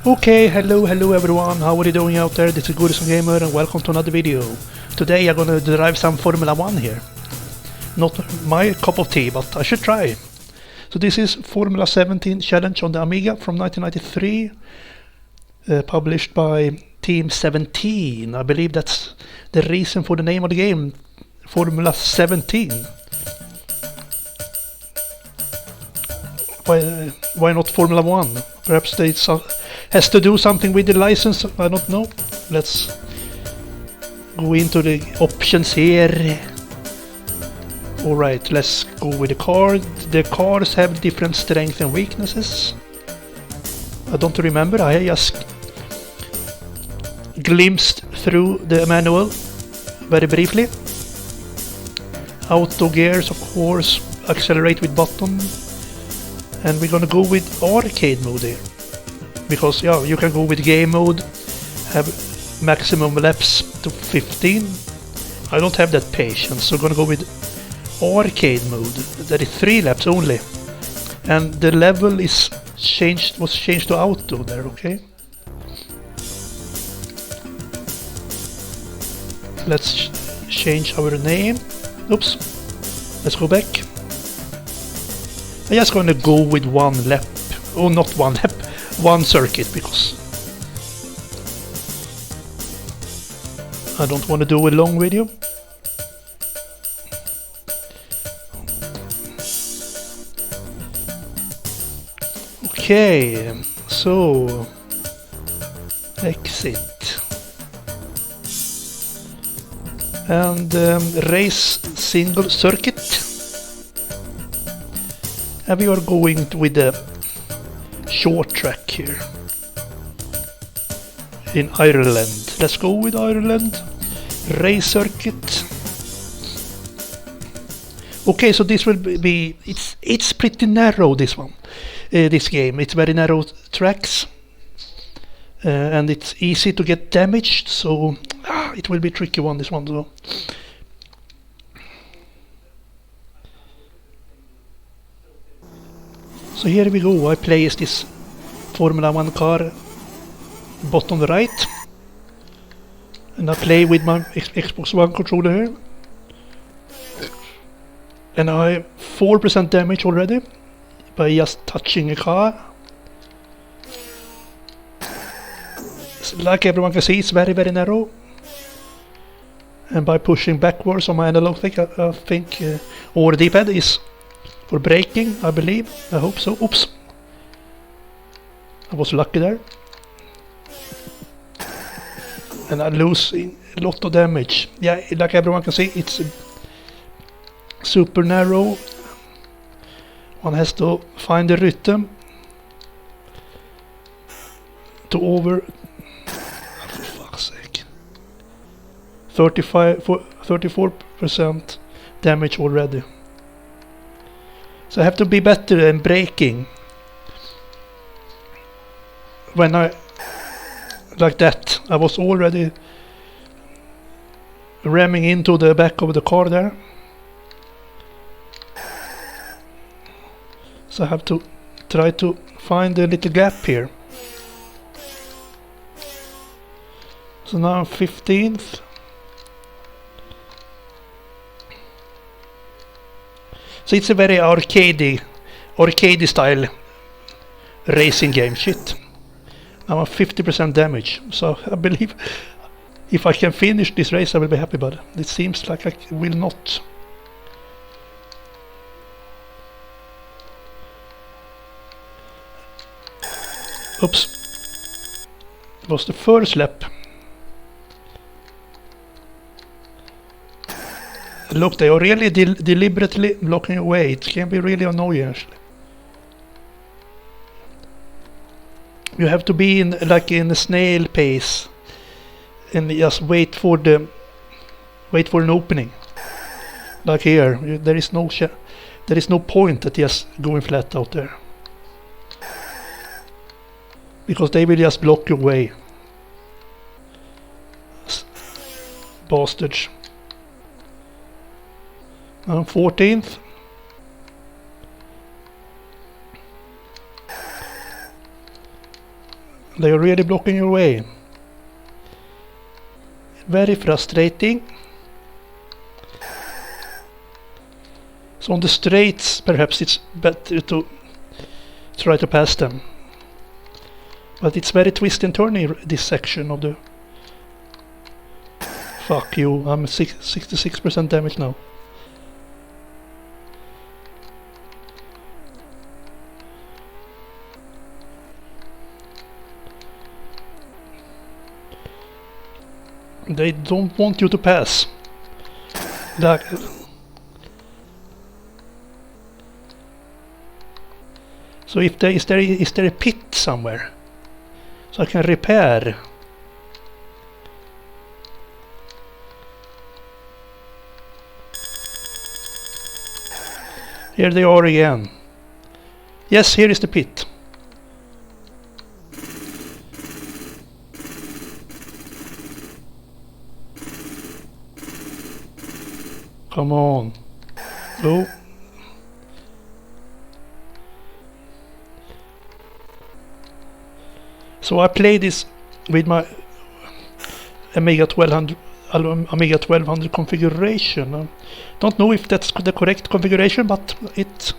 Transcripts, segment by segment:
Okay, hello everyone, how are you doing out there? This is Goodison Gamer and welcome to another video. Today I'm gonna drive some Formula 1 here. Not my cup of tea, but I should try. So this is Formula 17 Challenge on the Amiga from 1993, published by Team 17. I believe that's the reason for the name of the game, Formula 17. Why not Formula 1? Perhaps they has to do something with the license, I don't know. Let's go into the options here. Alright, let's go with the car. The cars have different strengths and weaknesses. I don't remember, I just glimpsed through the manual very briefly. Auto gears, of course, accelerate with button. And we're gonna go with arcade mode here. Because yeah, you can go with game mode, have maximum laps to 15. I don't have that patience, so I'm gonna go with arcade mode. That is 3 laps only. And the level was changed to auto there, okay? Let's change our name. Oops. Let's go back. I'm just gonna go with 1 lap. Oh, not 1 lap. 1 circuit, because I don't want to do a long video. Okay, so exit and race single circuit, and we are going with the short track here in Ireland. Let's go with Ireland. Race circuit. Okay, so this will be it's pretty narrow, this one. This game. It's very narrow tracks. And it's easy to get damaged, so it will be a tricky one, this one though. So here we go, I place this Formula 1 car bottom right, and I play with my Xbox One controller here, and I have 4% damage already by just touching a car. Like everyone can see, it's very narrow, and by pushing backwards on my analog stick, I think, or the D-pad is for braking, I believe. I hope so. Oops. I was lucky there. And I lose a lot of damage. Yeah, like everyone can see, it's super narrow. One has to find the rhythm to over... For fuck's sake. 34% damage already. So I have to be better in braking. When I... like that, I was already ramming into the back of the car there. So I have to try to find a little gap here. So now I'm 15th. So it's a very arcade style racing game. Shit. Now I'm 50% damage. So I believe if I can finish this race I will be happy, but it seems like I will not. Oops. It was the first lap. Look, they are really deliberately blocking away. It can be really annoying actually. You have to be in in a snail pace and just wait for an opening. Like here, there is no point at just going flat out there, because they will just block your way. Bastards. 14th. They are really blocking your way. Very frustrating. So on the straights, perhaps it's better to try to pass them. But it's very twist and turny, this section of the... Fuck you, I'm 66% damage now. They don't want you to pass. So if there is there a pit somewhere? So I can repair. Here they are again. Yes, here is the pit. Come on. Go. So I play this with my Amiga 1200 configuration. Don't know if that's the correct configuration, but it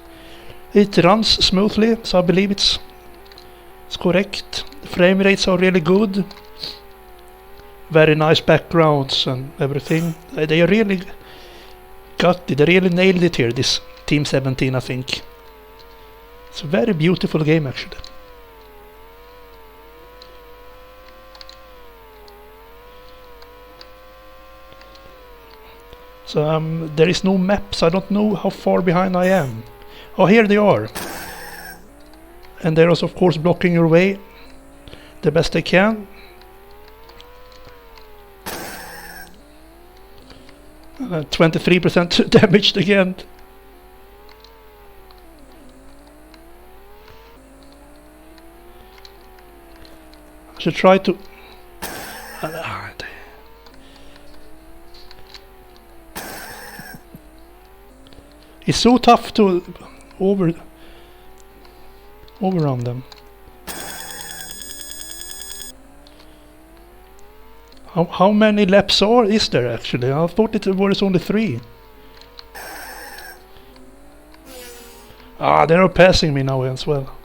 runs smoothly, so I believe it's correct. The frame rates are really good. Very nice backgrounds and everything. They really got it. They really nailed it here, this Team 17, I think. It's a very beautiful game, actually. So there is no map, so I don't know how far behind I am. Oh, here they are. And they're also, of course, blocking your way the best they can. 23% damaged again. I should try to... It's so tough to overrun them. How many laps is there actually? I thought it was only 3. Ah, they're passing me now as well.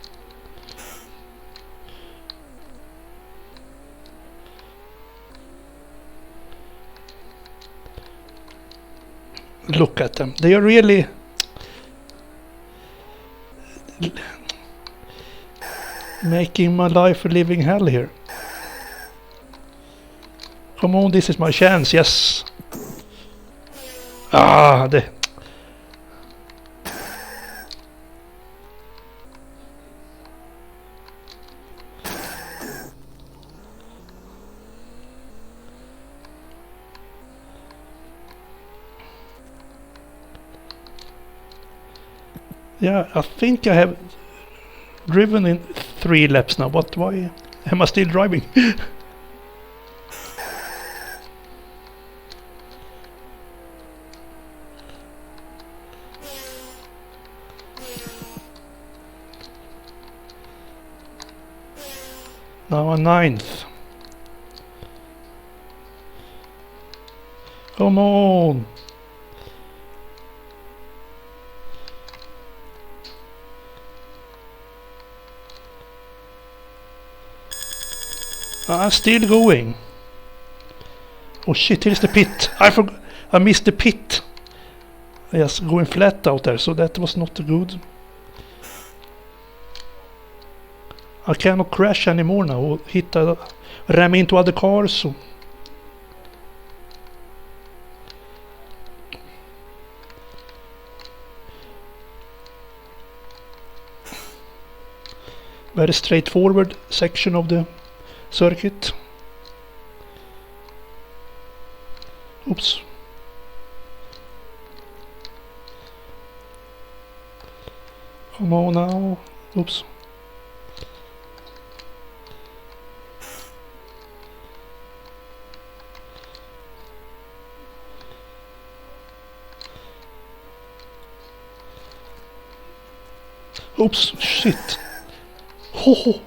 Look at them. They are really making my life a living hell here. Come on, this is my chance, yes. Ah, yeah, I think I have driven in 3 laps now, but why am I still driving? Now I'm 9th. Come on! I'm still going. Oh shit, here's the pit. I missed the pit. Yes, going flat out there, so that was not good. I cannot crash anymore now. Ram into other cars. So. Very straightforward section of the circuit. Oops. Come on now. Oops. Oops, shit. Ho ho.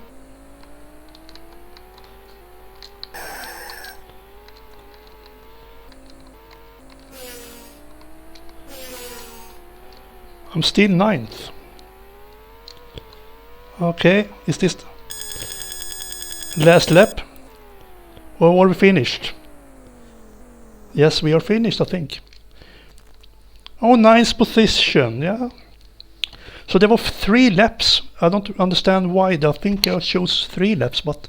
I'm still 9th. Okay, is this last lap? Or are we finished? Yes, we are finished, I think. Oh, 9th position, yeah. So there were 3 laps. I don't understand why. I think I chose 3 laps, but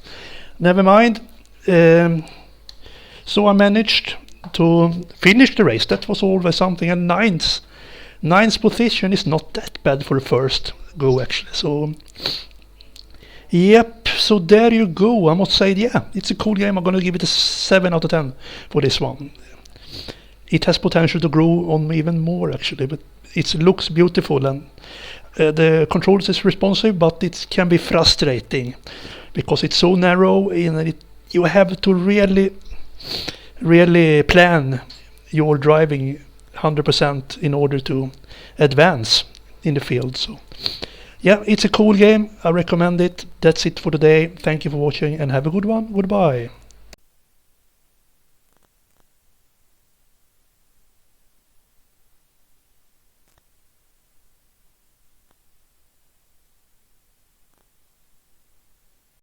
never mind. So I managed to finish the race. That was always something. And 9th position is not that bad for the first go, actually. So, yep. So there you go. I must say, yeah, it's a cool game. I'm gonna give it a 7 out of 10 for this one. It has potential to grow on even more, actually, but it looks beautiful, and the controls is responsive, but it can be frustrating because it's so narrow, and you have to really plan your driving 100% in order to advance in the field. So yeah, it's a cool game. I recommend it. That's it for today. Thank you for watching and have a good one. Goodbye.